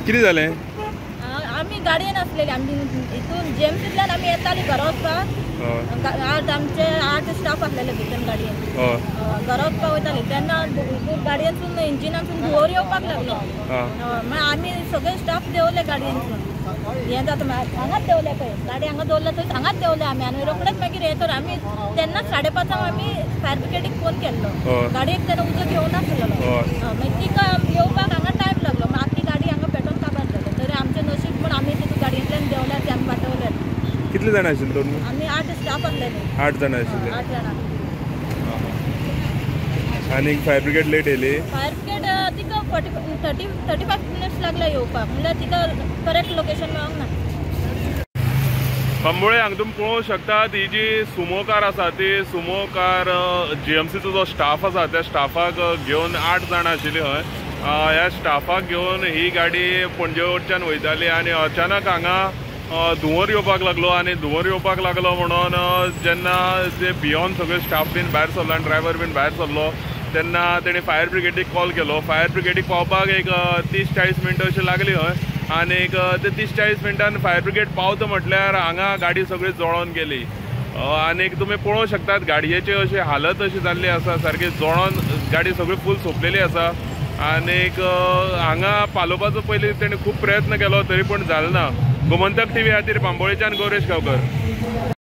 किती जालें? आम्ही गाडयेन आसलेली, आमी हितून जेएमसींतल्यान आमी येताली घरा वचपाक. आठ स्टाफ आसलेले भितर गाडयेन. घरा वचपाक वयताली तेन्ना गाडयेनसून इंजिनासून धुंवर येवपाक लागलो. मागीर आमी सगळे स्टाफ देंवले गाडयेनसून. हें जाता हांगाच देंवले पळय, गाडी हांगा दवरल्या थंय हांगाच देंवले आमी. आनी रोखडेच मागीर हें तर आमी तेन्नाच 5:30 आमी फायर ब्रिगेडीक फोन केल्लो. गाडयेक तेन्ना उजो घेवन आसलेलो. मागीर तिका येवपाक हांगा टायम लागलो. मागीर आख्खी गाडी हांगा पेट्रोल काबार जालें. तरी आमचें नशीब म्हूण आमी तितून गाडयेंतल्यान देंवल्यार ती आमी वाटवल्यात. कितले जाण आशिल्ले दोन? आमी 8 स्टाफ आसलेले. 8 जाण आशिल्ले. 8 जाणां. आनी फायर ब्रिगेड लेट येयली? फायर ब्रिगेड तिका 35 मिनिट्स लागले येवपाक. म्हणल्यार तिका करेक्ट लोकेशन मेळोंक ना. बांबोळे हांगा तुमी पळोवंक शकतात, ही जी सुमो कार आसा ती सुमो कार जीएमसीचो जो स्टाफ आसा त्या स्टाफाक घेवन 8 जाणां आशिल्लीं हय. ह्या स्टाफाक घेवन ही गाडी पणजे वयच्यान वयताली आनी अचानक हांगा धुंवर येवपाक लागलो. आनी धुंवर येवपाक लागलो म्हणून जेन्ना जे भियोन सगळे स्टाफ बीन भायर सरलो आनी ड्रायव्हर बीन भायर सरलो तेन्ना तेणी फायर ब्रिगेडीक कॉल केलो. फायर ब्रिगेडीक पावपाक एक 30-40 मिनटां अशी लागली हय. आनीक ते 30-40 मिनटान फायर ब्रिगेड पावता म्हटल्यार हांगा गाडी सगळी जळोन गेली. आनीक तुमी पळोवंक शकतात गाडयेची अशी हालत अशी जाल्ली आसा, सारकी जळोन गाडी सगळी फूल सोंपलेली आसा. आनीक हांगा पालोवपाचो पयलीं तेणी खूब प्रयत्न केलो तरी पूण जालें ना. गोमंतक टीव्ही खातीर बांबोळेच्यान गौरेश गांवकर.